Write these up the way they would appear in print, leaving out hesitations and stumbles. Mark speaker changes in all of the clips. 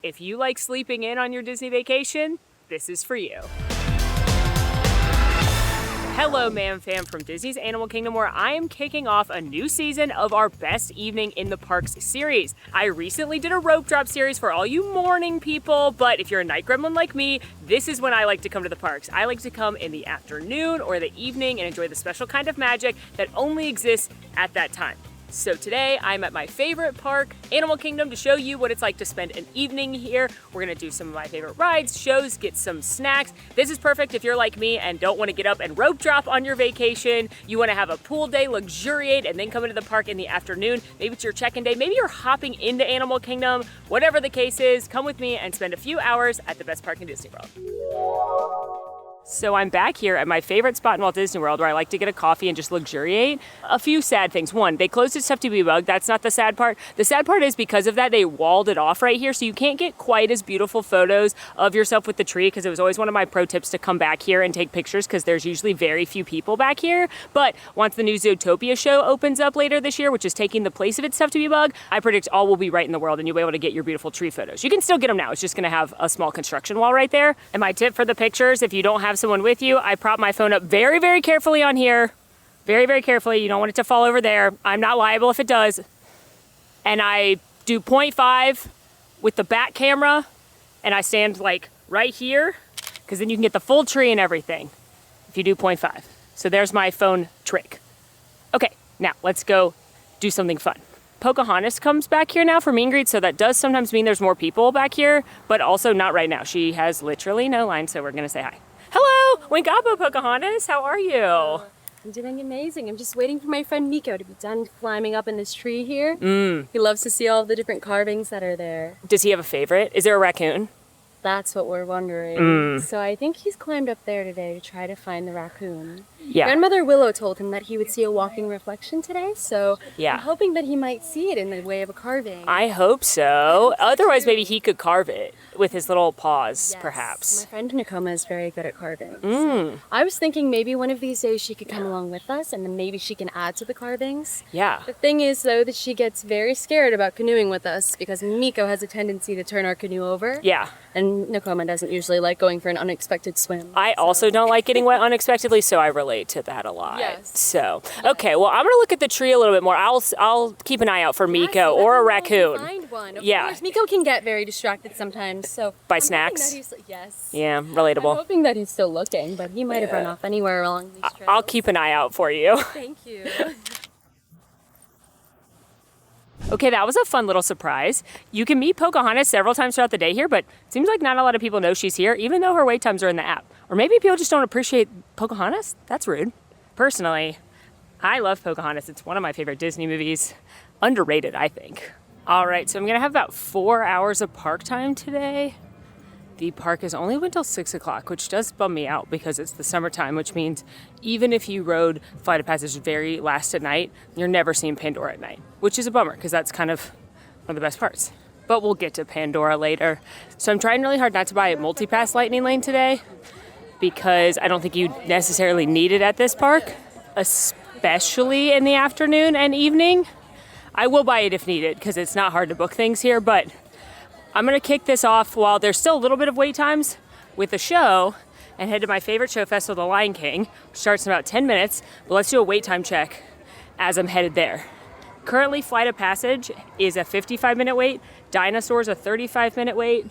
Speaker 1: If you like sleeping in on your Disney vacation, this is for you. Hello, Mam Fam from Disney's Animal Kingdom, where I am kicking off a new season of our Best Evening in the Parks series. I recently did a rope drop series for all you morning people, but if you're a night gremlin like me, this is when I like to come to the parks. I like to come in the afternoon or the evening and enjoy the special kind of magic that only exists at that time. So today I'm at my favorite park, Animal Kingdom, to show you what it's like to spend an evening here. We're gonna do some of my favorite rides, shows, get some snacks. This is perfect if you're like me and don't wanna get up and rope drop on your vacation. You wanna have a pool day, luxuriate, and then come into the park in the afternoon. Maybe it's your check-in day, maybe you're hopping into Animal Kingdom. Whatever the case is, come with me and spend a few hours at the best park in Disney World. So I'm back here at my favorite spot in Walt Disney World where I like to get a coffee and just luxuriate. A few sad things. One, they closed at Stuffed to Be Bug. That's not the sad part. The sad part is because of that, they walled it off right here, so you can't get quite as beautiful photos of yourself with the tree, because it was always one of my pro tips to come back here and take pictures because there's usually very few people back here. But once the new Zootopia show opens up later this year, which is taking the place of its Stuffed to Be Bug, I predict all will be right in the world and you'll be able to get your beautiful tree photos. You can still get them now. It's just gonna have a small construction wall right there. And my tip for the pictures, if you don't have someone with you, I prop my phone up very, very carefully on here. Very, very carefully. You don't want it to fall over there. I'm not liable if it does. And I do 0.5 with the back camera, and I stand like right here, because then you can get the full tree and everything if you do 0.5. So there's my phone trick. Okay, now let's go do something fun. Pocahontas comes back here now for meet and greets, so that does sometimes mean there's more people back here, but also not right now. She has literally no line, so we're gonna say hi. Hello, Wingapo Pocahontas, how are you?
Speaker 2: I'm doing amazing. I'm just waiting for my friend Nico to be done climbing up in this tree here. He loves to see all the different carvings that are there.
Speaker 1: Does he have a favorite? Is there a raccoon?
Speaker 2: That's what we're wondering. So I think he's climbed up there today to try to find the raccoon.
Speaker 1: Yeah.
Speaker 2: Grandmother Willow told him that he would see a walking reflection today, so
Speaker 1: Yeah.
Speaker 2: I'm hoping that he might see it in the way of a carving.
Speaker 1: I hope so. Otherwise, maybe he could carve it with his little paws,
Speaker 2: Yes.
Speaker 1: perhaps.
Speaker 2: My friend Nakoma is very good at carving. So I was thinking maybe one of these days she could come along with us, and then maybe she can add to the carvings.
Speaker 1: Yeah.
Speaker 2: The thing is, though, that she gets very scared about canoeing with us because Miko has a tendency to turn our canoe over.
Speaker 1: Yeah.
Speaker 2: And Nakoma doesn't usually like going for an unexpected swim.
Speaker 1: I also don't like getting wet unexpectedly, so I relate to that a lot.
Speaker 2: Yes.
Speaker 1: So, okay, well, I'm gonna look at the tree a little bit more. I'll keep an eye out for Miko or a raccoon.
Speaker 2: Find one. Of
Speaker 1: Yeah.
Speaker 2: course, Miko can get very distracted sometimes. So
Speaker 1: By
Speaker 2: I'm hoping
Speaker 1: snacks?
Speaker 2: that he's, yes.
Speaker 1: Yeah,
Speaker 2: I'm
Speaker 1: relatable.
Speaker 2: hoping that he's still looking, but he might have run off anywhere along these trails.
Speaker 1: I'll keep an eye out for you.
Speaker 2: Thank you.
Speaker 1: Okay, that was a fun little surprise. You can meet Pocahontas several times throughout the day here, but it seems like not a lot of people know she's here, even though her wait times are in the app. Or maybe people just don't appreciate Pocahontas? That's rude. Personally, I love Pocahontas. It's one of my favorite Disney movies. Underrated, I think. All right, so I'm gonna have about 4 hours of park time today. The park is only open till 6 o'clock, which does bum me out because it's the summertime, which means even if you rode Flight of Passage very last at night, you're never seeing Pandora at night, which is a bummer because that's kind of one of the best parts. But we'll get to Pandora later. So I'm trying really hard not to buy a Multipass Lightning Lane today because I don't think you necessarily need it at this park, especially in the afternoon and evening. I will buy it if needed because it's not hard to book things here, but I'm gonna kick this off while there's still a little bit of wait times with the show and head to my favorite show festival, The Lion King, which starts in about 10 minutes, but let's do a wait time check as I'm headed there. Currently, Flight of Passage is a 55-minute wait, Dinosaur is a 35-minute wait.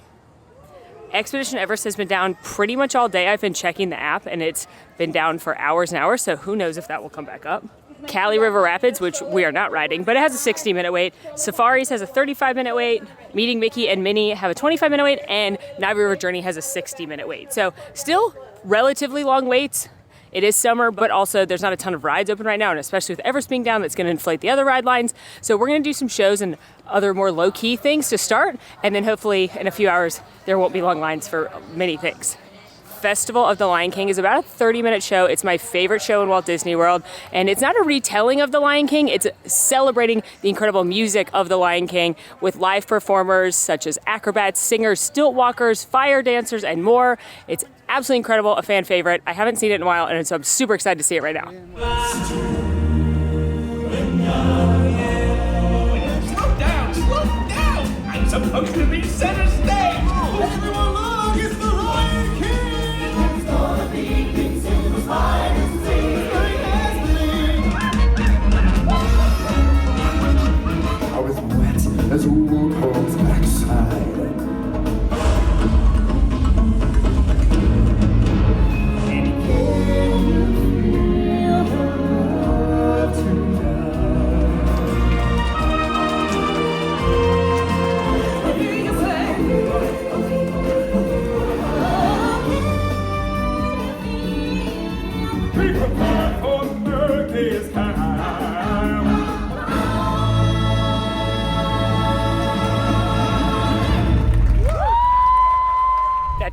Speaker 1: Expedition Everest has been down pretty much all day. I've been checking the app and it's been down for hours and hours, so who knows if that will come back up. Cali River Rapids, which we are not riding, but it has a 60-minute wait. Safaris has a 35-minute wait. Meeting Mickey and Minnie have a 25-minute wait, and Navi River Journey has a 60-minute wait. So still relatively long waits. It is summer, but also there's not a ton of rides open right now, and especially with Everest being down, that's gonna inflate the other ride lines. So we're gonna do some shows and other more low-key things to start, and then hopefully in a few hours, there won't be long lines for many things. Festival of the Lion King is about a 30-minute show. It's my favorite show in Walt Disney World, and it's not a retelling of the Lion King, it's celebrating the incredible music of the Lion King with live performers such as acrobats, singers, stilt walkers, fire dancers, and more. It's absolutely incredible, a fan favorite. I haven't seen it in a while, and so I'm super excited to see it right now.
Speaker 3: Slow down! I'm supposed to be center stage!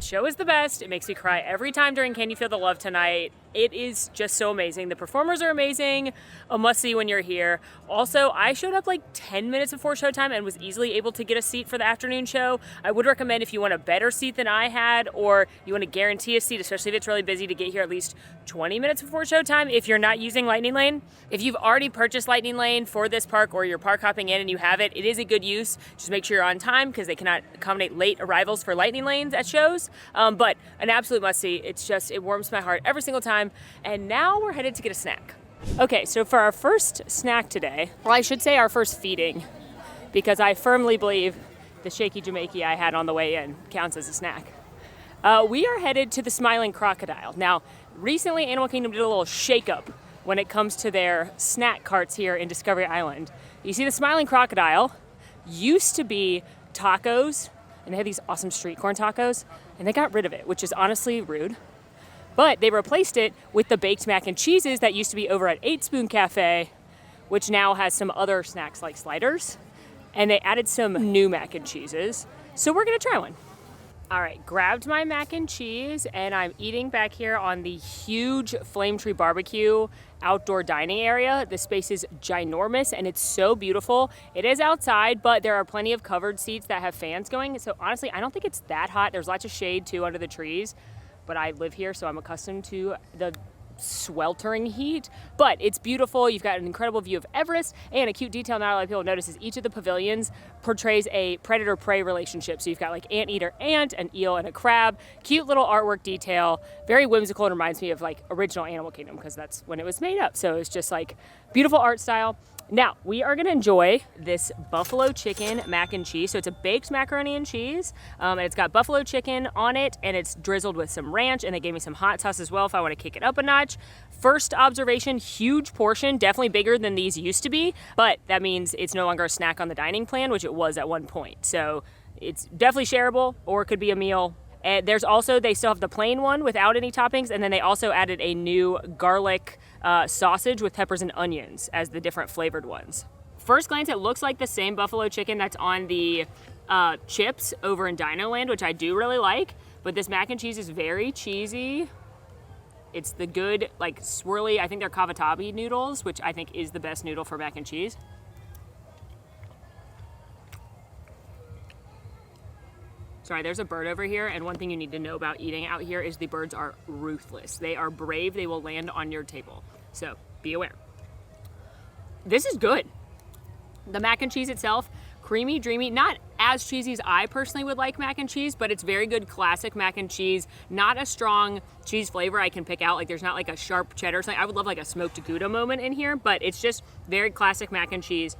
Speaker 1: show is the best. It makes me cry every time during Can You Feel the Love Tonight. It is just so amazing. The performers are amazing. A must-see when you're here. Also, I showed up like 10 minutes before showtime and was easily able to get a seat for the afternoon show. I would recommend if you want a better seat than I had, or you want to guarantee a seat, especially if it's really busy, to get here at least 20 minutes before showtime if you're not using Lightning Lane. If you've already purchased Lightning Lane for this park, or you're park hopping in and you have it, it is a good use. Just make sure you're on time, because they cannot accommodate late arrivals for Lightning Lanes at shows. But an absolute must-see. It warms my heart every single time. And now we're headed to get a snack. Okay, so for our first snack today, well, I should say our first feeding, because I firmly believe the shaky Jamaican I had on the way in counts as a snack. We are headed to the Smiling Crocodile. Now, recently Animal Kingdom did a little shake-up when it comes to their snack carts here in Discovery Island. You see, the Smiling Crocodile used to be tacos, and they had these awesome street corn tacos, and they got rid of it, which is honestly rude. But they replaced it with the baked mac and cheeses that used to be over at 8 Spoon Cafe, which now has some other snacks like sliders. And they added some new mac and cheeses. So we're gonna try one. All right, grabbed my mac and cheese, and I'm eating back here on the huge Flame Tree Barbecue outdoor dining area. The space is ginormous and it's so beautiful. It is outside, but there are plenty of covered seats that have fans going. So honestly, I don't think it's that hot. There's lots of shade too under the trees. But I live here, so I'm accustomed to the sweltering heat. But it's beautiful. You've got an incredible view of Everest, and a cute detail not a lot of people notice is each of the pavilions portrays a predator-prey relationship. So you've got like anteater ant, an eel, and a crab. Cute little artwork detail. Very whimsical, and reminds me of like original Animal Kingdom, because that's when it was made up. So it's just like beautiful art style. Now, we are gonna enjoy this buffalo chicken mac and cheese. So it's a baked macaroni and cheese, and it's got buffalo chicken on it, and it's drizzled with some ranch, and they gave me some hot sauce as well if I wanna kick it up a notch. First observation, huge portion, definitely bigger than these used to be, but that means it's no longer a snack on the dining plan, which it was at one point. So it's definitely shareable, or it could be a meal. And there's also, they still have the plain one without any toppings, and then they also added a new garlic sausage with peppers and onions as the different flavored ones. First glance, it looks like the same buffalo chicken that's on the chips over in DinoLand, which I do really like, but this mac and cheese is very cheesy. It's the good, like, swirly, I think they're cavatappi noodles, which I think is the best noodle for mac and cheese. Sorry, there's a bird over here, and one thing you need to know about eating out here is the birds are ruthless. They are brave. They will land on your table. So be aware. This is good. The mac and cheese itself, creamy, dreamy, not as cheesy as I personally would like mac and cheese, but it's very good classic mac and cheese. Not a strong cheese flavor I can pick out. Like, there's not like a sharp cheddar or something. I would love like a smoked Gouda moment in here, but it's just very classic mac and cheese.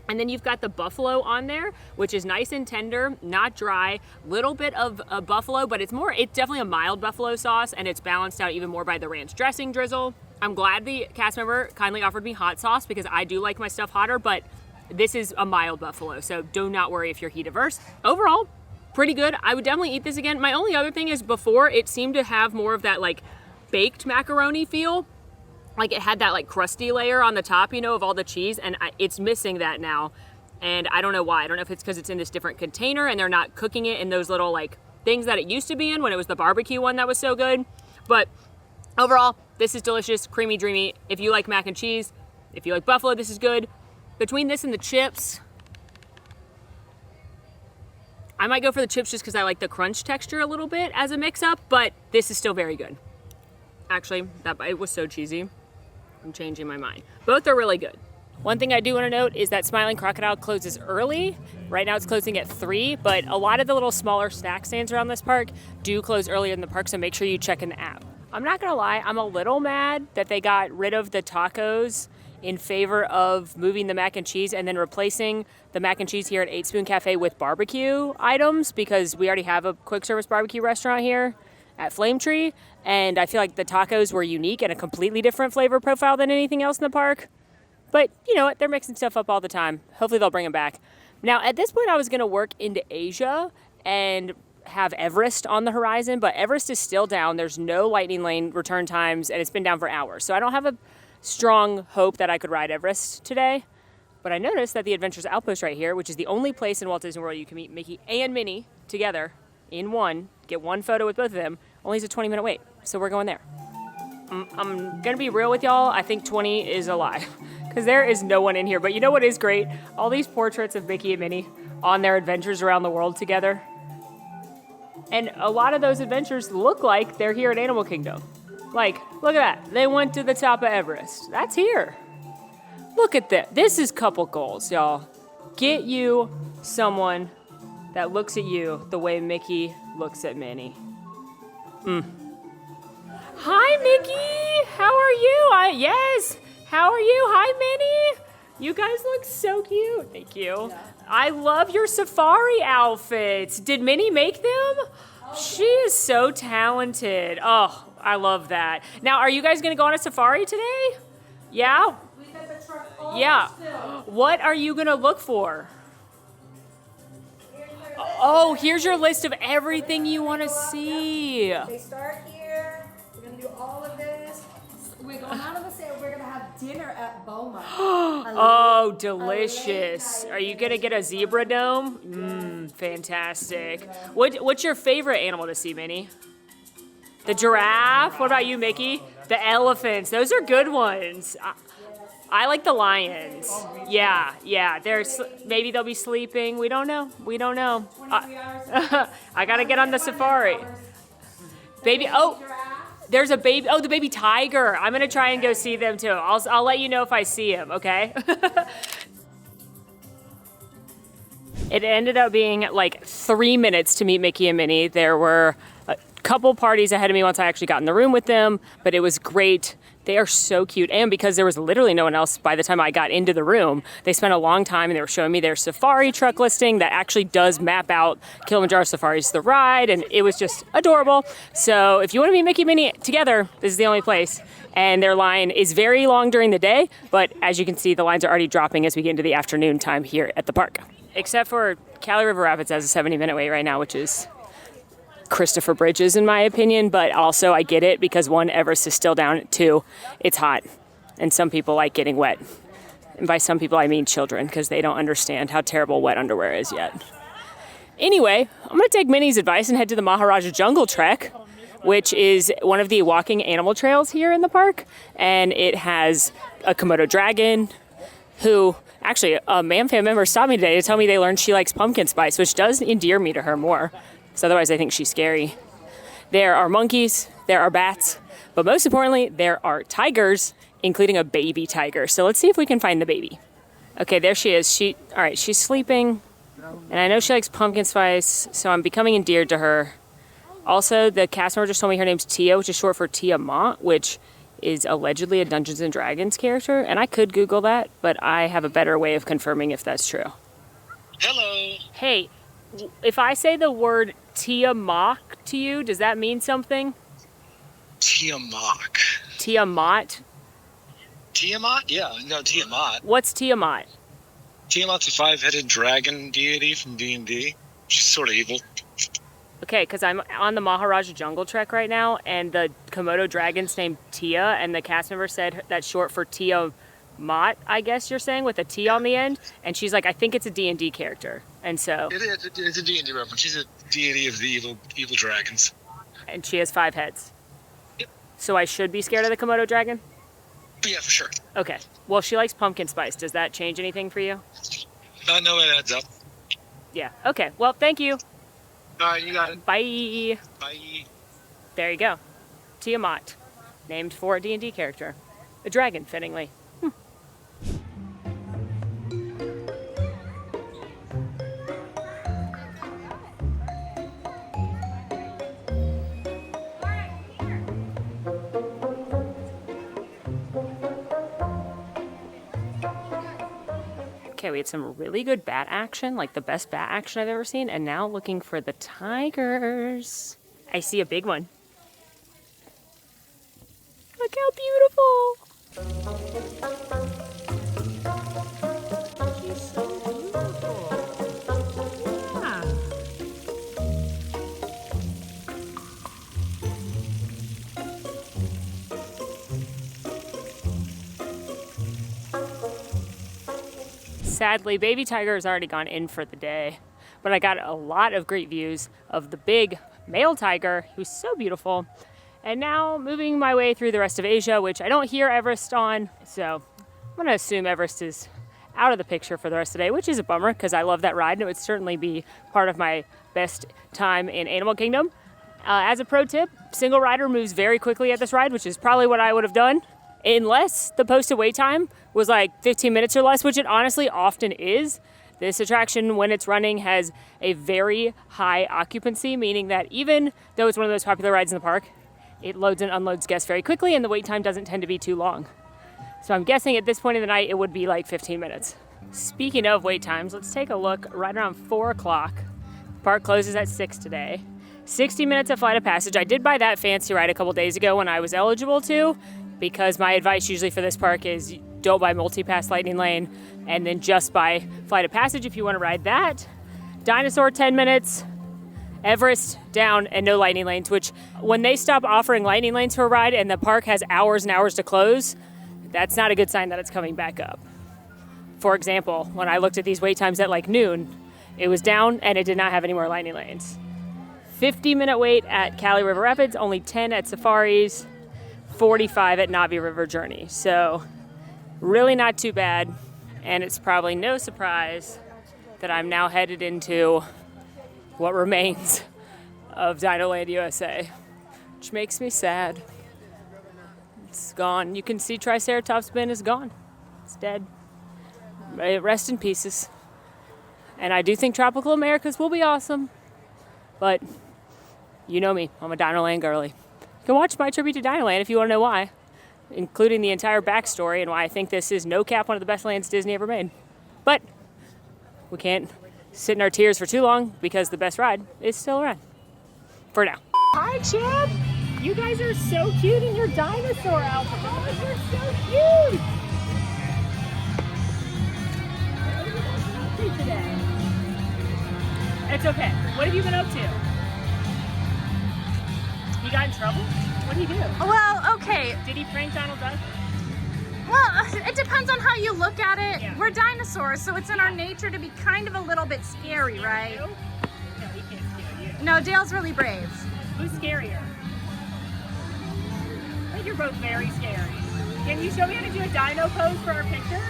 Speaker 1: And then you've got the buffalo on there, which is nice and tender, not dry. Little bit of a buffalo, but it's definitely a mild buffalo sauce, and it's balanced out even more by the ranch dressing drizzle. I'm glad the cast member kindly offered me hot sauce, because I do like my stuff hotter, but this is a mild buffalo, so do not worry if you're heat averse. Overall, pretty good. I would definitely eat this again. My only other thing is, before, it seemed to have more of that like baked macaroni feel. Like, it had that like crusty layer on the top, you know, of all the cheese, and it's missing that now. And I don't know why. I don't know if it's because it's in this different container and they're not cooking it in those little like things that it used to be in when it was the barbecue one that was so good. But overall, this is delicious, creamy, dreamy. If you like mac and cheese, if you like buffalo, this is good. Between this and the chips, I might go for the chips just because I like the crunch texture a little bit as a mix-up, but this is still very good. Actually, it was so cheesy. I'm changing my mind. Both are really good. One thing I do want to note is that Smiling Crocodile closes early. Right now it's closing at 3, but a lot of the little smaller snack stands around this park do close earlier in the park, so make sure you check in the app. I'm not gonna lie, I'm a little mad that they got rid of the tacos in favor of moving the mac and cheese and then replacing the mac and cheese here at 8 Spoon Cafe with barbecue items, because we already have a quick service barbecue restaurant here at Flame Tree, and I feel like the tacos were unique and a completely different flavor profile than anything else in the park. But you know what, they're mixing stuff up all the time. Hopefully they'll bring them back. Now, at this point, I was gonna work into Asia and have Everest on the horizon, but Everest is still down. There's no Lightning Lane return times, and it's been down for hours. So I don't have a strong hope that I could ride Everest today. But I noticed that the Adventures Outpost right here, which is the only place in Walt Disney World you can meet Mickey and Minnie together in one, get one photo with both of them. Only is a 20-minute wait, so we're going there. I'm gonna be real with y'all. I think 20 is a lie because there is no one in here. But you know what is great? All these portraits of Mickey and Minnie on their adventures around the world together. And a lot of those adventures look like they're here at Animal Kingdom. Like, look at that. They went to the top of Everest. That's here. Look at that. This is couple goals, y'all. Get you someone that looks at you the way Mickey looks at Minnie. Hi, Mickey. How are you? Yes. How are you? Hi, Minnie. You guys look so cute. Thank you. Yeah. I love your safari outfits. Did Minnie make them? She is so talented. Oh, I love that. Now, are you guys going to go on a safari today? Yeah?
Speaker 3: We got the truck all
Speaker 1: Yeah.
Speaker 3: still.
Speaker 1: What are you going to look for? Oh, here's your list of everything you want to see.
Speaker 3: They start here. We're going to do all of this. We're going out of the sale. We're going to have dinner at Boma.
Speaker 1: Oh, delicious. Are you going to get a zebra dome? Fantastic. What's your favorite animal to see, Minnie? The giraffe? What about you, Mickey? The elephants. Those are good ones. I like the lions. Yeah. Maybe they'll be sleeping. We don't know.
Speaker 3: 23 hours.
Speaker 1: I got to get on the safari. Baby, there's a baby. Oh, the baby tiger. I'm going to try and go see them too. I'll let you know if I see him, okay? It ended up being like 3 minutes to meet Mickey and Minnie. There were a couple parties ahead of me once I actually got in the room with them, but it was great. They are so cute. And because there was literally no one else by the time I got into the room, they spent a long time and they were showing me their safari truck listing that actually does map out Kilimanjaro Safaris, the ride. And it was just adorable. So if you want to meet Mickey and Minnie together, this is the only place. And their line is very long during the day. But as you can see, the lines are already dropping as we get into the afternoon time here at the park. Except for Cali River Rapids has a 70-minute wait right now, which is Christopher Bridges, in my opinion, but also I get it because one, Everest is still down, two, it's hot, and some people like getting wet. And by some people, I mean children, because they don't understand how terrible wet underwear is yet. Anyway, I'm going to take Minnie's advice and head to the Maharaja Jungle Trek, which is one of the walking animal trails here in the park, and it has a Komodo dragon, who, actually, a MamFam member stopped me today to tell me they learned she likes pumpkin spice, which does endear me to her more. So otherwise, I think she's scary. There are monkeys, there are bats, but most importantly, there are tigers, including a baby tiger. So let's see if we can find the baby. Okay, there she is. All right, she's sleeping, and I know she likes pumpkin spice, so I'm becoming endeared to her. Also, the cast member just told me her name's Tia, which is short for Tiamat, which is allegedly a Dungeons & Dragons character, and I could Google that, but I have a better way of confirming if that's true.
Speaker 4: Hello.
Speaker 1: Hey, if I say the word Tiamat to you, does that mean something?
Speaker 4: Tiamat.
Speaker 1: Tiamat?
Speaker 4: Tiamat? Yeah, no, Tiamat.
Speaker 1: What's Tiamat?
Speaker 4: Tiamat's a 5-headed dragon deity from D&D. She's sort of evil.
Speaker 1: Okay, because I'm on the Maharaja Jungle Trek right now, and the Komodo dragon's named Tia, and the cast member said that's short for Tiamat, I guess you're saying, with a T on the end. And she's like, I think it's a D&D character. And so...
Speaker 4: It's a D&D reference. She's a deity of the evil dragons.
Speaker 1: And she has 5 heads.
Speaker 4: Yep.
Speaker 1: So I should be scared of the Komodo dragon?
Speaker 4: Yeah, for sure.
Speaker 1: Okay. Well, she likes pumpkin spice. Does that change anything for you?
Speaker 4: No, it adds up.
Speaker 1: Yeah. Okay. Well, thank you.
Speaker 4: All right, you got it.
Speaker 1: Bye.
Speaker 4: Bye.
Speaker 1: There you go. Tiamat. Named for a D&D character. A dragon, fittingly. Okay, we had some really good bat action, like the best bat action I've ever seen, and now looking for the tigers. I see a big one. Look how beautiful! She's so beautiful. Yeah. Sadly, baby tiger has already gone in for the day, but I got a lot of great views of the big male tiger, who's so beautiful. And now moving my way through the rest of Asia, which I don't hear Everest on. So I'm gonna assume Everest is out of the picture for the rest of the day, which is a bummer because I love that ride and it would certainly be part of my best time in Animal Kingdom. As a pro tip, single rider moves very quickly at this ride, which is probably what I would have done unless the posted wait time was like 15 minutes or less, which it honestly often is. This attraction, when it's running, has a very high occupancy, meaning that even though it's one of those popular rides in the park, it loads and unloads guests very quickly and the wait time doesn't tend to be too long. So I'm guessing at this point in the night, it would be like 15 minutes. Speaking of wait times, let's take a look right around 4 o'clock. Park closes at 6 today. 60 minutes of Flight of Passage. I did buy that fancy ride a couple days ago when I was eligible to, because my advice usually for this park is don't buy Multipass Lightning Lane and then just buy Flight of Passage if you want to ride that. Dinosaur 10 minutes, Everest down and no lightning lanes, which when they stop offering lightning lanes for a ride and the park has hours and hours to close, that's not a good sign that it's coming back up. For example, when I looked at these wait times at like noon, it was down and it did not have any more lightning lanes. 50-minute wait at Cali River Rapids, only 10 at Safaris, 45 at Navi River Journey. So really not too bad. And it's probably no surprise that I'm now headed into what remains of DinoLand USA, which makes me sad. It's gone. You can see Triceratops bin is gone. It's dead. Rest in pieces. And I do think Tropical Americas will be awesome, but you know me, I'm a DinoLand girly. You can watch my tribute to DinoLand if you want to know why, including the entire backstory and why I think this is no cap one of the best lands Disney ever made. But we can't sit in our tears for too long because the best ride is still around. For now. Hi, Chip! You guys are so cute in your dinosaur outfits. Oh, you're so cute! What have you guys been up to today? It's okay. What have you been up to? You got in trouble? What did he do?
Speaker 5: Well, okay.
Speaker 1: Did he prank Donald Duck?
Speaker 5: Well, it depends on how you look at it.
Speaker 1: Yeah.
Speaker 5: We're dinosaurs, so it's in our nature to be kind of a little bit scary, right?
Speaker 1: No, he can't scare you.
Speaker 5: No, Dale's really brave.
Speaker 1: Who's scarier? I think you're both very scary. Can you show me how to do a dino pose for our picture?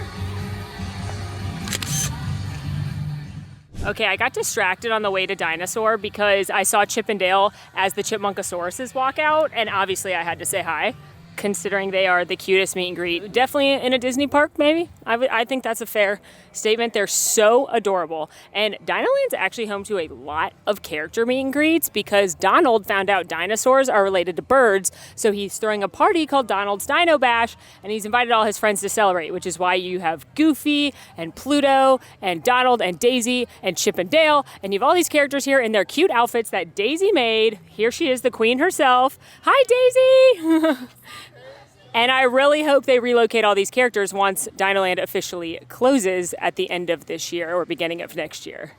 Speaker 1: Okay, I got distracted on the way to Dinosaur because I saw Chip and Dale as the Chipmunkasauruses walk out, and obviously I had to say hi, considering they are the cutest meet and greet. Definitely in a Disney park, maybe. I think that's a fair statement. They're so adorable. And DinoLand's actually home to a lot of character meet and greets because Donald found out dinosaurs are related to birds, so he's throwing a party called Donald's Dino Bash, and he's invited all his friends to celebrate, which is why you have Goofy and Pluto and Donald and Daisy and Chip and Dale, and you have all these characters here in their cute outfits that Daisy made. Here she is, the queen herself. Hi, Daisy! And I really hope they relocate all these characters once DinoLand officially closes at the end of this year or beginning of next year.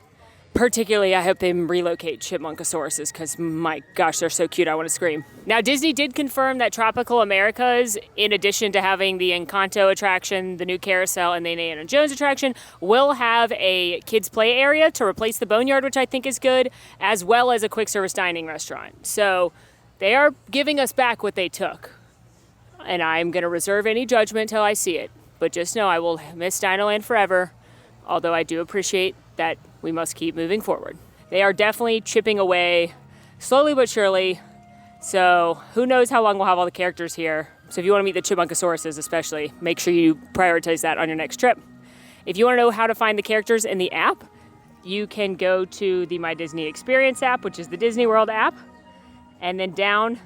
Speaker 1: Particularly, I hope they relocate Chipmunkasauruses because, my gosh, they're so cute, I want to scream. Now, Disney did confirm that Tropical Americas, in addition to having the Encanto attraction, the new carousel, and the Indiana Jones attraction, will have a kids' play area to replace the Boneyard, which I think is good, as well as a quick-service dining restaurant. So they are giving us back what they took. And I'm going to reserve any judgment till I see it. But just know I will miss DinoLand forever, although I do appreciate that we must keep moving forward. They are definitely chipping away, slowly but surely, so who knows how long we'll have all the characters here. So if you want to meet the Chipmunkasauruses especially, make sure you prioritize that on your next trip. If you want to know how to find the characters in the app, you can go to the My Disney Experience app, which is the Disney World app, and then down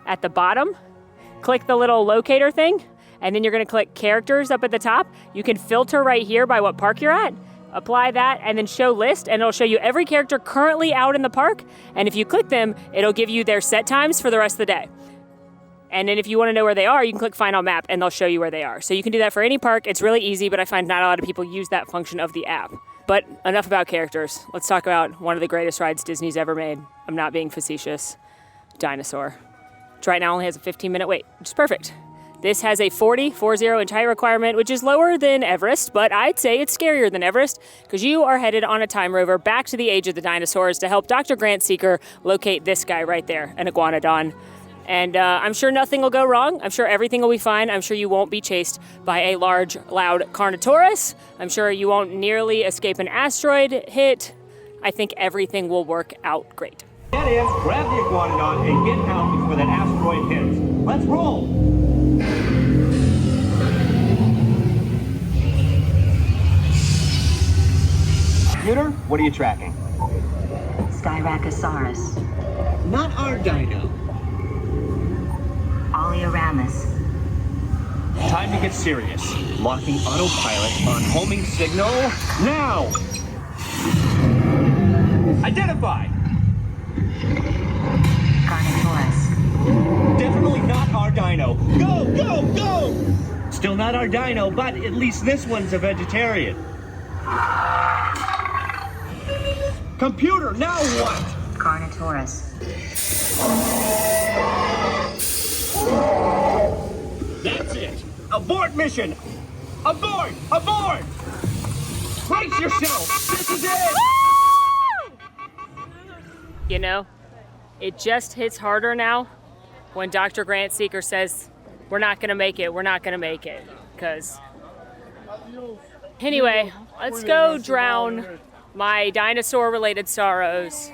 Speaker 1: at the bottom, click the little locator thing, and then you're going to click characters up at the top. You can filter right here by what park you're at, apply that, and then show list, and it'll show you every character currently out in the park. And if you click them, it'll give you their set times for the rest of the day. And then if you want to know where they are, you can click Find on Map, and they'll show you where they are. So you can do that for any park. It's really easy, but I find not a lot of people use that function of the app. But enough about characters. Let's talk about one of the greatest rides Disney's ever made. I'm not being facetious. Dinosaur. Which right now only has a 15-minute wait, which is perfect. This has a 40 inch height requirement, which is lower than Everest, but I'd say it's scarier than Everest because you are headed on a time rover back to the age of the dinosaurs to help Dr. Grant Seeker locate this guy right there, an iguanodon. And I'm sure nothing will go wrong. I'm sure everything will be fine. I'm sure you won't be chased by a large, loud Carnotaurus. I'm sure you won't nearly escape an asteroid hit. I think everything will work out great.
Speaker 6: Get in, grab the iguanodon, and get out before that asteroid hits. Let's roll! Computer, what are you tracking?
Speaker 7: Styracosaurus.
Speaker 6: Not our dino.
Speaker 7: Oleoramus.
Speaker 6: Time to get serious. Locking autopilot on homing signal now! Identify!
Speaker 7: Carnotaurus.
Speaker 6: Definitely not our dino. Go, go, go! Still not our dino, but at least this one's a vegetarian. Computer, now what?
Speaker 7: Carnotaurus.
Speaker 6: That's it. Abort mission. Abort! Abort! Brace yourself. This is it.
Speaker 1: You know, it just hits harder now when Dr. Grant Seeker says, we're not gonna make it, we're not gonna make it. Because, anyway, let's go drown my dinosaur-related sorrows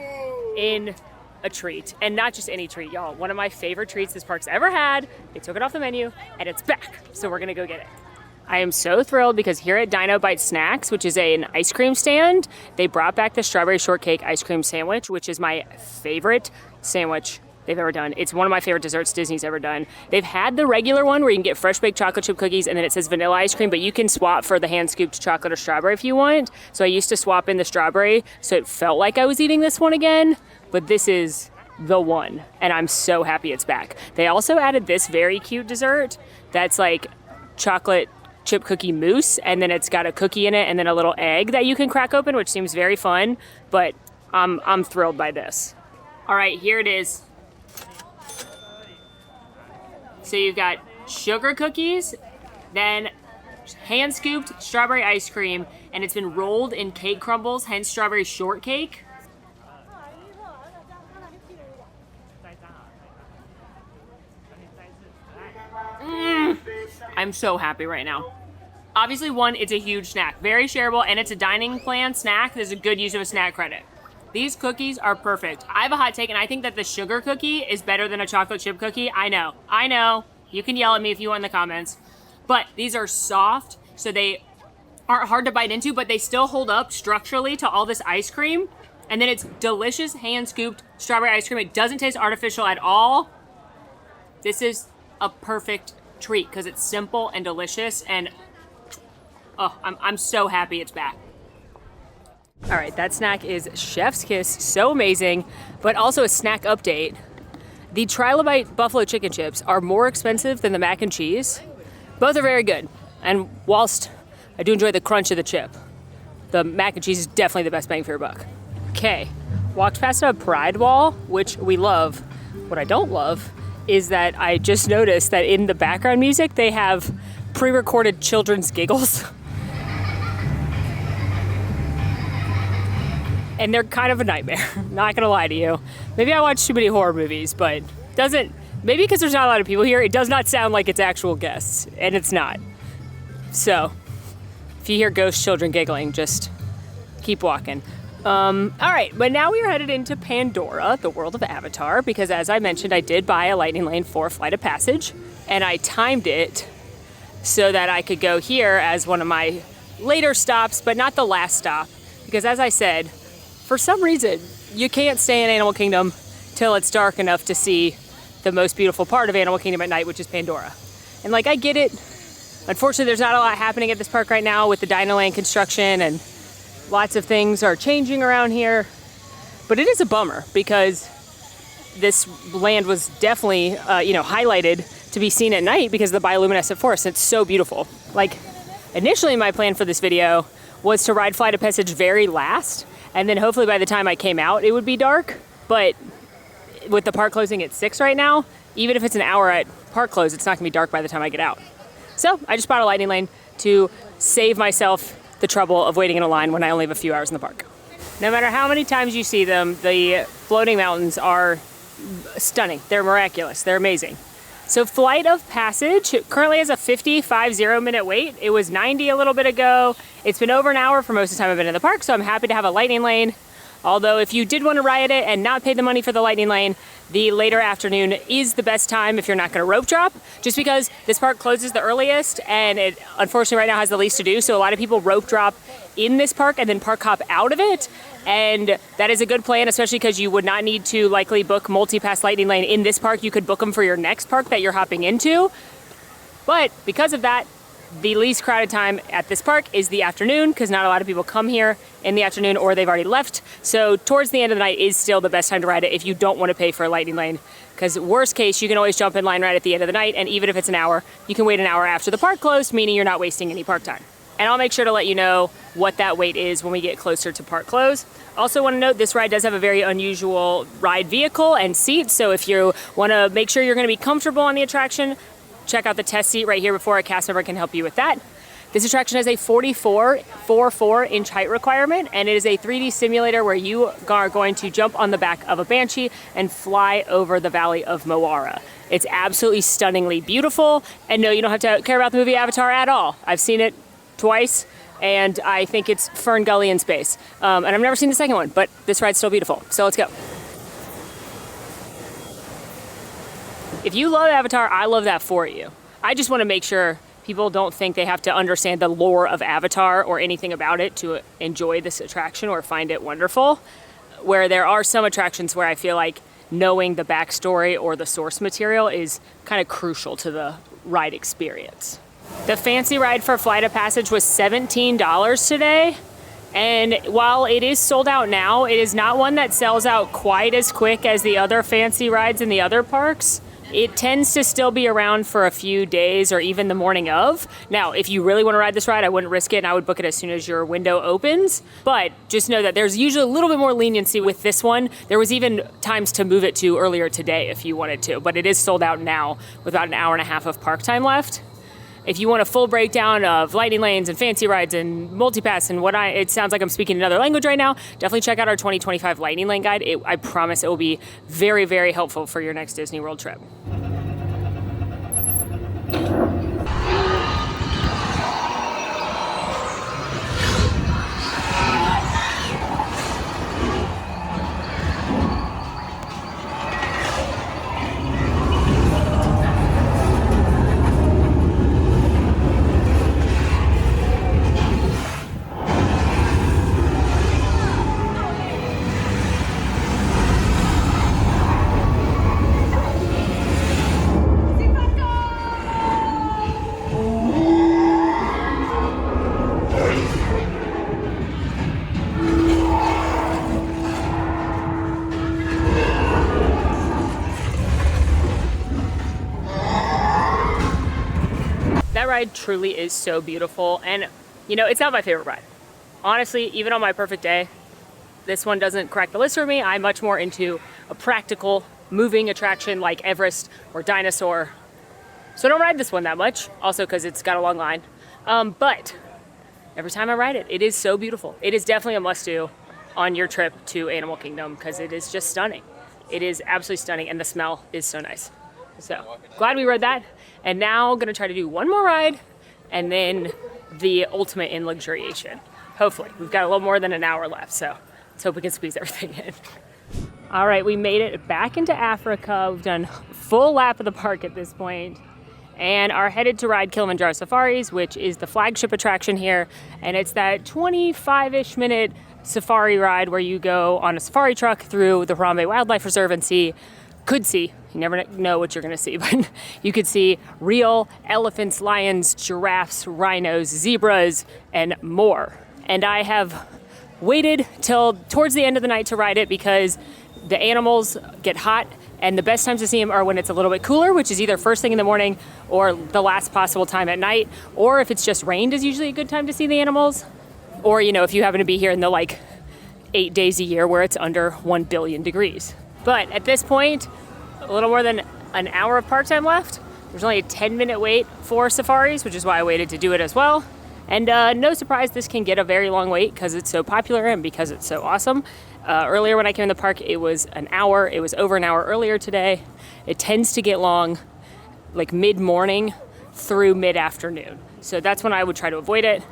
Speaker 1: in a treat. And not just any treat, y'all. One of my favorite treats this park's ever had. They took it off the menu, and it's back. So we're gonna go get it. I am so thrilled because here at Dino Bite Snacks, which is an ice cream stand, they brought back the strawberry shortcake ice cream sandwich, which is my favorite sandwich they've ever done. It's one of my favorite desserts Disney's ever done. They've had the regular one where you can get fresh baked chocolate chip cookies and then it says vanilla ice cream, but you can swap for the hand scooped chocolate or strawberry if you want. So I used to swap in the strawberry, so it felt like I was eating this one again, but this is the one, and I'm so happy it's back. They also added this very cute dessert that's like chocolate chip cookie mousse, and then it's got a cookie in it and then a little egg that you can crack open, which seems very fun, but I'm thrilled by this. All right, here it is. So you've got sugar cookies, then hand scooped strawberry ice cream, and it's been rolled in cake crumbles, hence strawberry shortcake. I'm so happy right now. Obviously, one, it's a huge snack, very shareable, and it's a dining plan snack. There's a good use of a snack credit. These cookies are perfect. I have a hot take, and I think that the sugar cookie is better than a chocolate chip cookie. I know. You can yell at me if you want in the comments. But these are soft, so they aren't hard to bite into, but they still hold up structurally to all this ice cream. And then it's delicious hand-scooped strawberry ice cream. It doesn't taste artificial at all. This is a perfect treat because it's simple and delicious, and oh, I'm so happy it's back. All right, that snack is Chef's Kiss, so amazing, but also a snack update. The Trilobite buffalo chicken chips are more expensive than the mac and cheese. Both are very good, and whilst I do enjoy the crunch of the chip, the mac and cheese is definitely the best bang for your buck. Okay, walked past a Pride wall, which we love. What I don't love is that I just noticed that in the background music, they have pre-recorded children's giggles. And they're kind of a nightmare, not gonna lie to you. Maybe I watch too many horror movies, but maybe because there's not a lot of people here, it does not sound like it's actual guests, and it's not. So, if you hear ghost children giggling, just keep walking. All right, but now we are headed into Pandora, the world of Avatar, because as I mentioned, I did buy a Lightning Lane 4 Flight of Passage, and I timed it so that I could go here as one of my later stops, but not the last stop, because as I said, for some reason, you can't stay in Animal Kingdom till it's dark enough to see the most beautiful part of Animal Kingdom at night, which is Pandora. And like, I get it. Unfortunately, there's not a lot happening at this park right now with the DinoLand construction, and lots of things are changing around here, but it is a bummer because this land was definitely, highlighted to be seen at night because of the bioluminescent forest. It's so beautiful. Like, initially my plan for this video was to ride Flight of Passage very last, and then hopefully by the time I came out, it would be dark, but with the park closing at 6 right now, even if it's an hour at park close, it's not gonna be dark by the time I get out. So I just bought a lightning lane to save myself the trouble of waiting in a line when I only have a few hours in the park. No matter how many times you see them, the floating mountains are stunning. They're miraculous. They're amazing. So Flight of Passage currently has a 50 minute wait. It was 90 a little bit ago. It's been over an hour for most of the time I've been in the park, so I'm happy to have a lightning lane. Although if you did want to ride it and not pay the money for the lightning lane, the later afternoon is the best time if you're not going to rope drop, just because this park closes the earliest and it unfortunately right now has the least to do. So a lot of people rope drop in this park and then park hop out of it. And that is a good plan, especially because you would not need to likely book Multipass lightning lane in this park. You could book them for your next park that you're hopping into. But because of that, the least crowded time at this park is the afternoon, because not a lot of people come here in the afternoon or they've already left. So towards the end of the night is still the best time to ride it if you don't want to pay for a lightning lane, because worst case, you can always jump in line right at the end of the night. And even if it's an hour, you can wait an hour after the park closed, meaning you're not wasting any park time. And I'll make sure to let you know what that wait is when we get closer to park close. Also want to note this ride does have a very unusual ride vehicle and seats. So if you want to make sure you're going to be comfortable on the attraction, check out the test seat right here before a cast member can help you with that. This attraction has a 44.44-inch height requirement, and it is a 3D simulator where you are going to jump on the back of a banshee and fly over the valley of Moara. It's absolutely stunningly beautiful, and no, you don't have to care about the movie Avatar at all. I've seen it twice, and I think it's Fern Gully in space. And I've never seen the second one, but this ride's still beautiful, so let's go. If you love Avatar, I love that for you. I just want to make sure people don't think they have to understand the lore of Avatar or anything about it to enjoy this attraction or find it wonderful. Where there are some attractions where I feel like knowing the backstory or the source material is kind of crucial to the ride experience. The fancy ride for Flight of Passage was $17 today. And while it is sold out now, it is not one that sells out quite as quick as the other fancy rides in the other parks. It tends to still be around for a few days or even the morning of. Now, if you really want to ride this ride, I wouldn't risk it and I would book it as soon as your window opens. But just know that there's usually a little bit more leniency with this one. There was even times to move it to earlier today if you wanted to, but it is sold out now with about an hour and a half of park time left. If you want a full breakdown of lightning lanes and fancy rides and Multipass and it sounds like I'm speaking another language right now, definitely check out our 2025 lightning lane guide. I promise it will be very, very helpful for your next Disney World trip. That ride truly is so beautiful, and you know, it's not my favorite ride. Honestly, even on my perfect day, this one doesn't crack the list for me. I'm much more into a practical moving attraction like Everest or Dinosaur. So I don't ride this one that much, also because it's got a long line. But every time I ride it, it is so beautiful. It is definitely a must-do on your trip to Animal Kingdom because it is just stunning. It is absolutely stunning, and the smell is so nice. So glad we rode that. And now I'm gonna try to do one more ride and then the ultimate in luxuriation. Hopefully, we've got a little more than an hour left, so let's hope we can squeeze everything in. All right, we made it back into Africa. We've done a full lap of the park at this point and are headed to ride Kilimanjaro Safaris, which is the flagship attraction here. And it's that 25-ish minute safari ride where you go on a safari truck through the Harambe Wildlife Reserve and you never know what you're gonna see, but you could see real elephants, lions, giraffes, rhinos, zebras, and more. And I have waited till towards the end of the night to ride it because the animals get hot, and the best times to see them are when it's a little bit cooler, which is either first thing in the morning or the last possible time at night, or if it's just rained is usually a good time to see the animals. Or, you know, if you happen to be here in the 8 days a year where it's under 1 billion degrees. But at this point, a little more than an hour of park time left. There's only a 10-minute wait for safaris, which is why I waited to do it as well. And no surprise, this can get a very long wait because it's so popular and because it's so awesome. Earlier when I came in the park, it was an hour. It was over an hour earlier today. It tends to get long like mid-morning through mid-afternoon. So that's when I would try to avoid it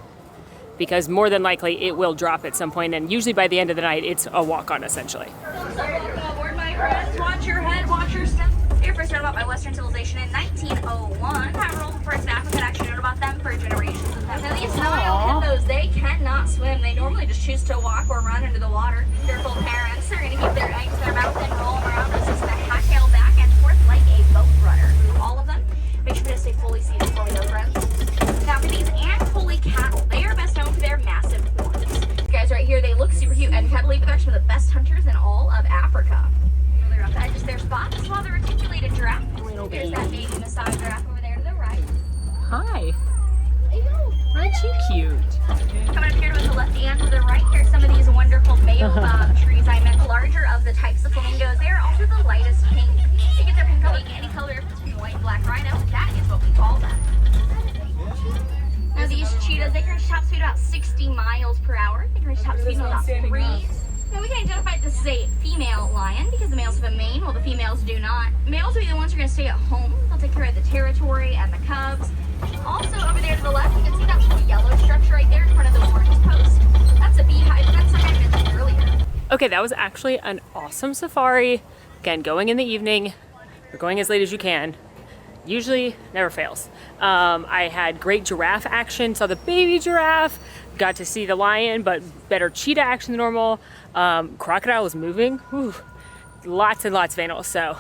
Speaker 1: because more than likely it will drop at some point, and usually by the end of the night, it's a walk-on essentially.
Speaker 8: Aboard, my friends. Watch your head, watch your step. Your first heard about my Western civilization in 1901. However, first Africa had actually known about them for generations of them. Now, these Nile hippos, they cannot swim. They normally just choose to walk or run into the water. Fearful parents, they're going to keep their eggs in their mouth and roll them around as it's the hot tail back and forth like a boat rudder. All of them. Make sure to stay fully seated before we go, friends. Now, for these Anatoly cattle, they are best known for their massive horns. These guys right here, they look super cute, and you can't believe they're some of the best hunters in all of Africa. Really rough edges their spots, as well as the reticulated giraffe. There's that baby massage giraffe over there to the right.
Speaker 1: Hi. Aren't you cute?
Speaker 8: Coming up here to the left and to the right, here's some of these wonderful male trees. I meant larger of the types of flamingos. They are also the lightest pink. You get their pink color any color if it's white and black rhino. That is what we call them. Now these cheetahs, they can reach top speed about 60 miles per hour. They can reach top speed of about 3. Now we can identify this is a female lion because the males have a mane while the females do not. Males will be the ones who are going to stay at home. They'll take care of the territory and the cubs. Also over there to the left, you can see that little yellow structure right there in front of the orange post. That's a beehive. That's like I mentioned earlier.
Speaker 1: Okay, that was actually an awesome safari. Again, going in the evening, or going as late as you can. Usually never fails. I had great giraffe action, saw the baby giraffe, got to see the lion, but better cheetah action than normal. Crocodile was moving. Whew. Lots and lots of animals, so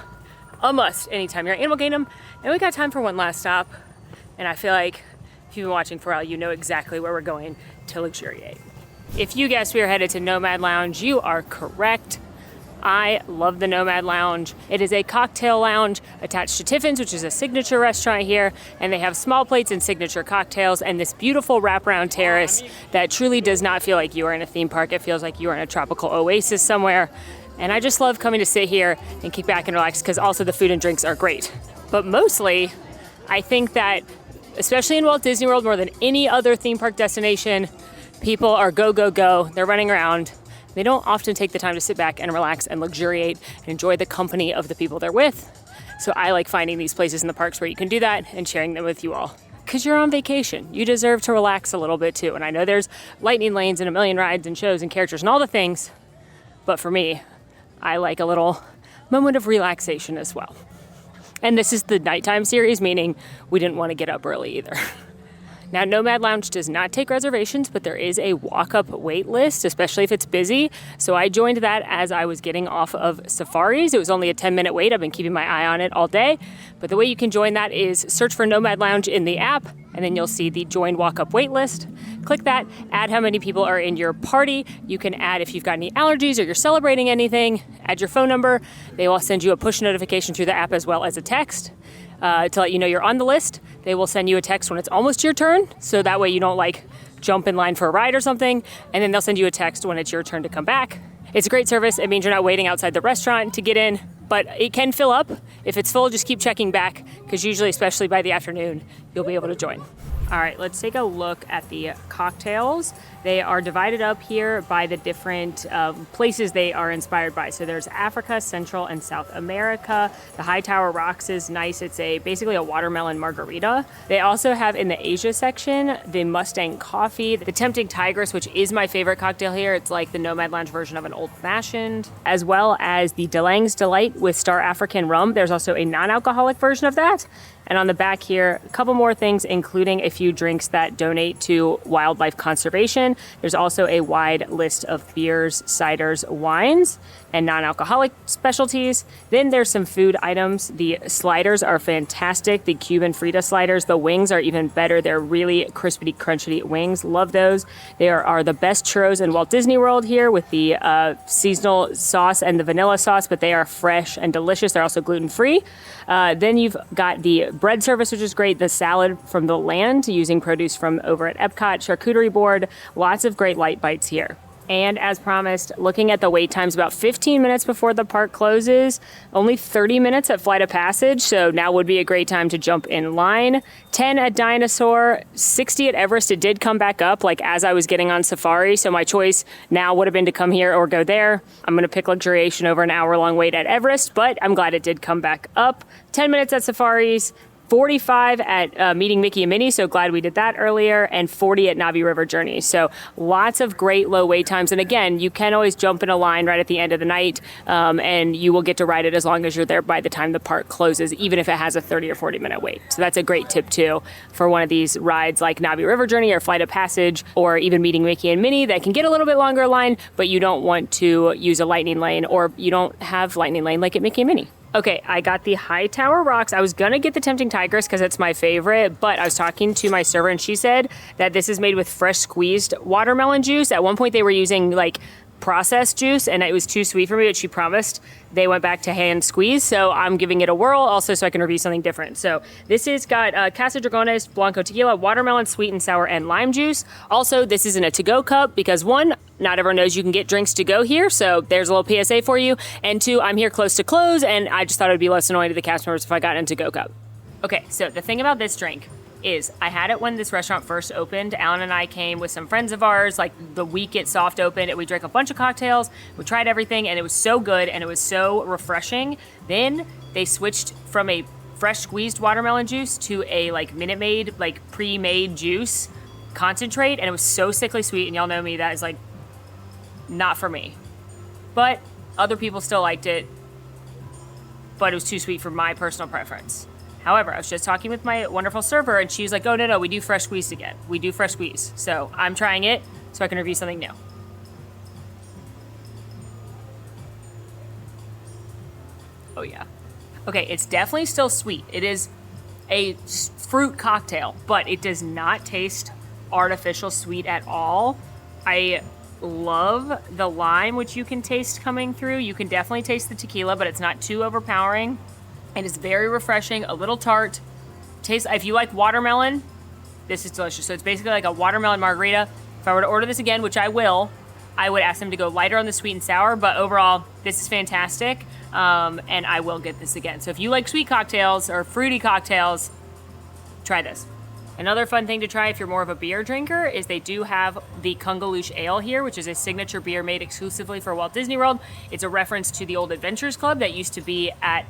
Speaker 1: a must anytime you're at Animal Kingdom. And we got time for one last stop, and I feel like if you've been watching for a while, you know exactly where we're going to luxuriate. If you guessed we are headed to Nomad Lounge, you are correct. I love the Nomad Lounge. It is a cocktail lounge attached to Tiffin's, which is a signature restaurant here, and they have small plates and signature cocktails and this beautiful wraparound terrace that truly does not feel like you are in a theme park. It feels like you are in a tropical oasis somewhere. And I just love coming to sit here and kick back and relax because also the food and drinks are great. But mostly, I think that, especially in Walt Disney World more than any other theme park destination, people are go, go, go. They're running around. They don't often take the time to sit back and relax and luxuriate and enjoy the company of the people they're with. So I like finding these places in the parks where you can do that and sharing them with you all. Because you're on vacation. You deserve to relax a little bit too. And I know there's lightning lanes and a million rides and shows and characters and all the things. But for me, I like a little moment of relaxation as well. And this is the nighttime series, meaning we didn't want to get up early either. Now, Nomad Lounge does not take reservations, but there is a walk-up wait list, especially if it's busy. So I joined that as I was getting off of safaris. It was only a 10-minute wait. I've been keeping my eye on it all day. But the way you can join that is search for Nomad Lounge in the app, and then you'll see the join walk-up wait list. Click that, add how many people are in your party. You can add if you've got any allergies or you're celebrating anything, add your phone number. They will send you a push notification through the app as well as a text. To let you know you're on the list. They will send you a text when it's almost your turn, so that way you don't like jump in line for a ride or something, and then they'll send you a text when it's your turn to come back. It's a great service. It means you're not waiting outside the restaurant to get in, but it can fill up. If it's full, just keep checking back, because usually, especially by the afternoon, you'll be able to join. All right, let's take a look at the cocktails. They are divided up here by the different places they are inspired by. So there's Africa, Central, and South America. The High Tower Rocks is nice. It's basically a watermelon margarita. They also have in the Asia section, the Mustang Coffee, the Tempting Tigress, which is my favorite cocktail here. It's like the Nomad Lounge version of an old fashioned, as well as the DeLange's Delight with Star African Rum. There's also a non-alcoholic version of that. And on the back here, a couple more things, including a few drinks that donate to wildlife conservation. There's also a wide list of beers, ciders, wines, and non-alcoholic specialties. Then there's some food items. The sliders are fantastic. The Cuban Frita sliders. The wings are even better. They're really crispy, crunchy wings. Love those. They are the best churros in Walt Disney World here with the seasonal sauce and the vanilla sauce, but they are fresh and delicious. They're also gluten-free. Then you've got the bread service, which is great. The salad from the land using produce from over at Epcot, charcuterie board. Lots of great light bites here. And as promised, looking at the wait times, about 15 minutes before the park closes, only 30 minutes at Flight of Passage, so now would be a great time to jump in line. 10 at Dinosaur, 60 at Everest. It did come back up like as I was getting on Safari, so my choice now would have been to come here or go there. I'm gonna pick Luxuriation over an hour-long wait at Everest, but I'm glad it did come back up. 10 minutes at Safaris, 45 at Meeting Mickey and Minnie, so glad we did that earlier, and 40 at Navi River Journey. So lots of great low wait times. And again, you can always jump in a line right at the end of the night, and you will get to ride it as long as you're there by the time the park closes, even if it has a 30 or 40 minute wait. So that's a great tip too for one of these rides like Navi River Journey or Flight of Passage, or even Meeting Mickey and Minnie that can get a little bit longer line, but you don't want to use a lightning lane, or you don't have lightning lane like at Mickey and Minnie. Okay, I got the High Tower Rocks. I was gonna get the Tempting Tigress because it's my favorite, but I was talking to my server and she said that this is made with fresh squeezed watermelon juice. At one point they were using like processed juice and it was too sweet for me, but she promised they went back to hand squeeze, so I'm giving it a whirl also so I can review something different. So this has got Casa Dragones, Blanco Tequila, watermelon, sweet and sour, and lime juice. Also, this is in a to-go cup because one, not everyone knows you can get drinks to go here, so there's a little PSA for you. And two, I'm here close to close, and I just thought it'd be less annoying to the cast members if I got into to-go cup. Okay, so the thing about this drink is I had it when this restaurant first opened. Alan and I came with some friends of ours, like the week it soft opened, and we drank a bunch of cocktails, we tried everything, and it was so good, and it was so refreshing. Then they switched from a fresh squeezed watermelon juice to a like Minute Maid, like pre-made juice concentrate, and it was so sickly sweet, and y'all know me, that is like not for me. But other people still liked it, but it was too sweet for my personal preference. However, I was just talking with my wonderful server and she was like, oh, no, we do fresh squeezed again. We do fresh squeeze. So I'm trying it so I can review something new. Oh yeah. Okay, it's definitely still sweet. It is a fruit cocktail, but it does not taste artificial sweet at all. I love the lime, which you can taste coming through. You can definitely taste the tequila, but it's not too overpowering. It is very refreshing, a little tart. If you like watermelon, this is delicious. So it's basically like a watermelon margarita. If I were to order this again, which I will, I would ask them to go lighter on the sweet and sour, but overall, this is fantastic, and I will get this again. So if you like sweet cocktails or fruity cocktails, try this. Another fun thing to try if you're more of a beer drinker is they do have the Kungaloosh Ale here, which is a signature beer made exclusively for Walt Disney World. It's a reference to the old Adventures Club that used to be at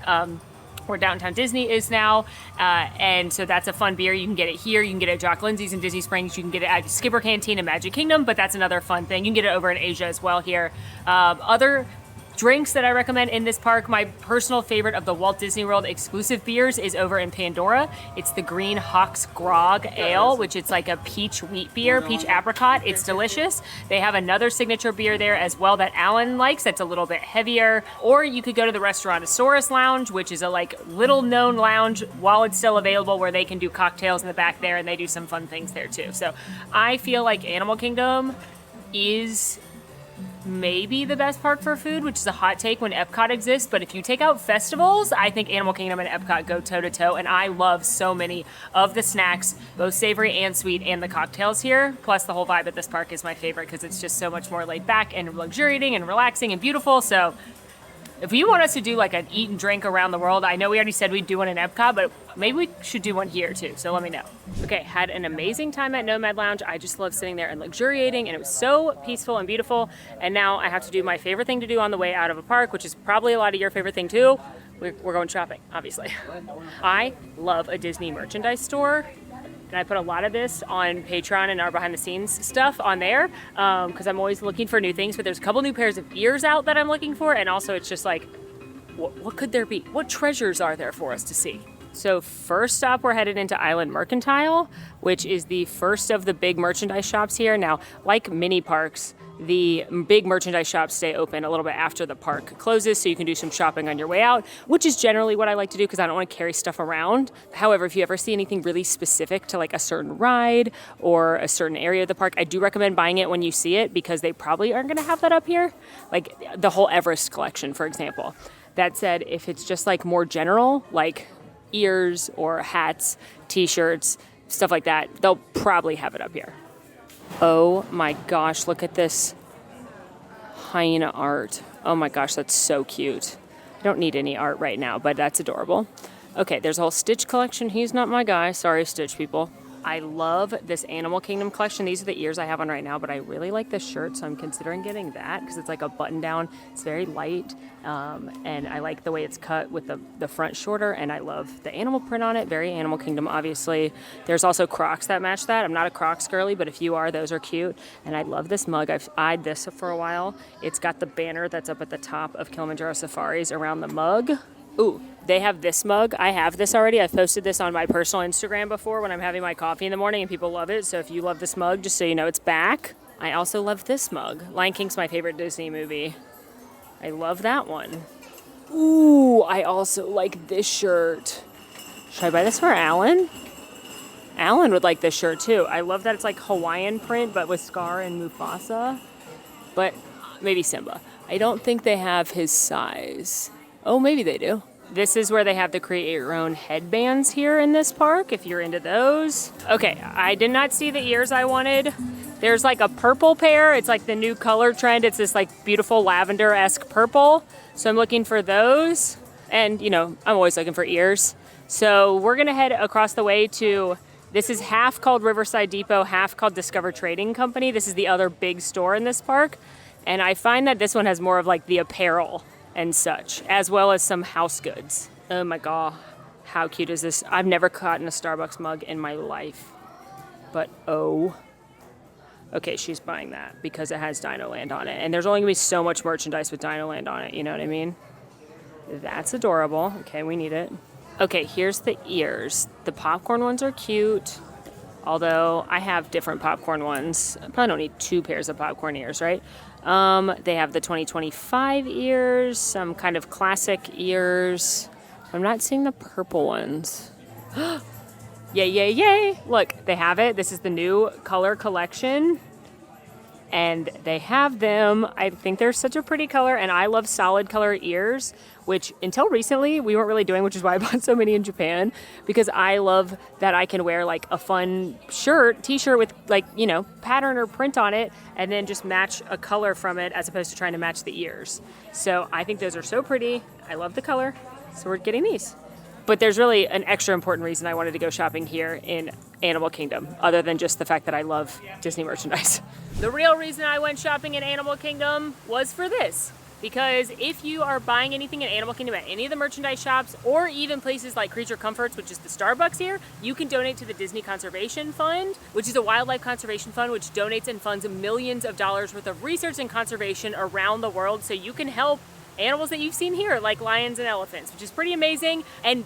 Speaker 1: where Downtown Disney is now, and so that's a fun beer. You can get it here, you can get it at Jock Lindsay's in Disney Springs, you can get it at Skipper Canteen in Magic Kingdom, but that's another fun thing. You can get it over in Asia as well here. Other drinks that I recommend in this park, my personal favorite of the Walt Disney World exclusive beers is over in Pandora. It's the Green Hawk's Grog Ale, which it's like a peach wheat beer, peach apricot. It's delicious. They have another signature beer there as well that Alan likes that's a little bit heavier. Or you could go to the Restaurantosaurus Lounge, which is a like little known lounge while it's still available where they can do cocktails in the back there and they do some fun things there too. So I feel like Animal Kingdom is maybe the best park for food, which is a hot take when Epcot exists, but if you take out festivals, I think Animal Kingdom and Epcot go toe to toe, and I love so many of the snacks, both savory and sweet, and the cocktails here, plus the whole vibe at this park is my favorite because it's just so much more laid back and luxuriating and relaxing and beautiful. So if you want us to do like an eat and drink around the world, I know we already said we'd do one in Epcot, but maybe we should do one here too, so let me know. Okay, had an amazing time at Nomad Lounge. I just love sitting there and luxuriating, and it was so peaceful and beautiful. And now I have to do my favorite thing to do on the way out of a park, which is probably a lot of your favorite thing too. We're going shopping, obviously. I love a Disney merchandise store. And I put a lot of this on Patreon and our behind the scenes stuff on there because I'm always looking for new things, but there's a couple new pairs of ears out that I'm looking for. And also it's just like, what could there be? What treasures are there for us to see? So first stop, we're headed into Island Mercantile, which is the first of the big merchandise shops here. Now, like mini parks, the big merchandise shops stay open a little bit after the park closes, so you can do some shopping on your way out, which is generally what I like to do because I don't want to carry stuff around. However, if you ever see anything really specific to like a certain ride or a certain area of the park, I do recommend buying it when you see it because they probably aren't going to have that up here. Like the whole Everest collection, for example. That said, if it's just like more general, like ears or hats, t-shirts, stuff like that, they'll probably have it up here. Oh my gosh, look at this hyena art. Oh my gosh, that's so cute. I don't need any art right now, but that's adorable. Okay, there's a whole Stitch collection. He's not my guy. Sorry, Stitch people. I love this Animal Kingdom collection. These are the ears I have on right now, but I really like this shirt, so I'm considering getting that because it's like a button down. It's very light, and I like the way it's cut with the front shorter, and I love the animal print on it. Very Animal Kingdom, obviously. There's also Crocs that match that. I'm not a Crocs girly, but if you are, those are cute. And I love this mug. I've eyed this for a while. It's got the banner that's up at the top of Kilimanjaro Safaris around the mug. Ooh, they have this mug. I have this already. I've posted this on my personal Instagram before when I'm having my coffee in the morning, and people love it. So if you love this mug, just so you know, it's back. I also love this mug. Lion King's my favorite Disney movie. I love that one. Ooh, I also like this shirt. Should I buy this for Alan? Alan would like this shirt too. I love that it's like Hawaiian print, but with Scar and Mufasa. But maybe Simba. I don't think they have his size. Oh, maybe they do. This is where they have the create your own headbands here in this park, if you're into those. Okay, I did not see the ears I wanted. There's like a purple pair. It's like the new color trend. It's this like beautiful lavender-esque purple. So I'm looking for those. And, you know, I'm always looking for ears. So we're gonna head across the way to, this is half called Riverside Depot, half called Discover Trading Company. This is the other big store in this park. And I find that this one has more of like the apparel and such, as well as some house goods. Oh my god, how cute is this? I've never gotten a Starbucks mug in my life, but oh. Okay, she's buying that because it has DinoLand on it, and there's only gonna be so much merchandise with DinoLand on it, you know what I mean? That's adorable. Okay, we need it. Okay, here's the ears. The popcorn ones are cute, although I have different popcorn ones. I probably don't need two pairs of popcorn ears, right? They have the 2025 ears, some kind of classic ears. I'm not seeing the purple ones. Yay, yay, yay. Look, they have it. This is the new color collection. And they have them. I think they're such a pretty color, and I love solid color ears, which until recently we weren't really doing, which is why I bought so many in Japan, because I love that I can wear like a fun shirt, t-shirt with like, you know, pattern or print on it, and then just match a color from it as opposed to trying to match the ears. So I think those are so pretty. I love the color. So we're getting these. But there's really an extra important reason I wanted to go shopping here in Animal Kingdom, other than just the fact that I love Disney merchandise. The real reason I went shopping in Animal Kingdom was for this. Because if you are buying anything in Animal Kingdom at any of the merchandise shops, or even places like Creature Comforts, which is the Starbucks here, you can donate to the Disney Conservation Fund, which is a wildlife conservation fund which donates and funds millions of dollars worth of research and conservation around the world, so you can help animals that you've seen here, like lions and elephants, which is pretty amazing. And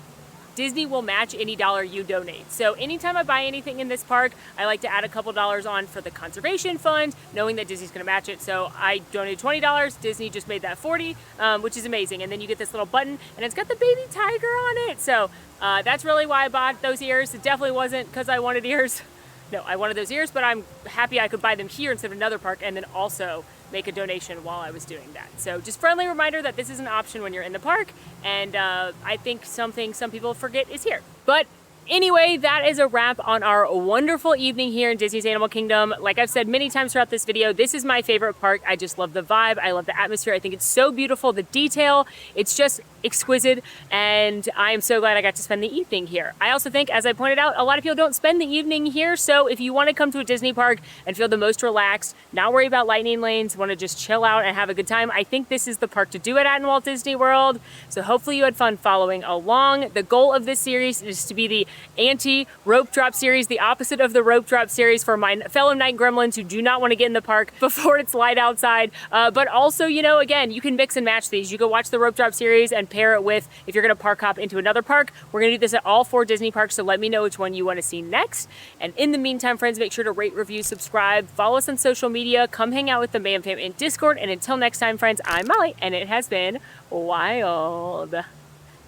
Speaker 1: Disney will match any dollar you donate. So anytime I buy anything in this park, I like to add a couple dollars on for the conservation fund, knowing that Disney's gonna match it. So I donated $20, Disney just made that 40, which is amazing. And then you get this little button, and it's got the baby tiger on it. So that's really why I bought those ears. It definitely wasn't because I wanted ears. No, I wanted those ears, but I'm happy I could buy them here instead of another park, and then also make a donation while I was doing that. So just friendly reminder that this is an option when you're in the park, and I think something some people forget is here. But anyway, that is a wrap on our wonderful evening here in Disney's Animal Kingdom. Like I've said many times throughout this video, this is my favorite park. I just love the vibe. I love the atmosphere. I think it's so beautiful. The detail, it's just exquisite, and I am so glad I got to spend the evening here. I also think, as I pointed out, a lot of people don't spend the evening here, so if you want to come to a Disney park and feel the most relaxed, not worry about lightning lanes, want to just chill out and have a good time, I think this is the park to do it at in Walt Disney World. So hopefully you had fun following along. The goal of this series is to be the anti-rope drop series, the opposite of the rope drop series for my fellow night gremlins who do not want to get in the park before it's light outside. But also, you know, again, you can mix and match these. You can watch the rope drop series and pair it with, if you're going to park hop into another park. We're going to do this at all 4 Disney parks, so let me know which one you want to see next. And in the meantime, friends, make sure to rate, review, subscribe, follow us on social media, come hang out with the Mayhem Fam in Discord. And until next time, friends, I'm Molly, and it has been wild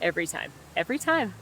Speaker 1: every time. Every time.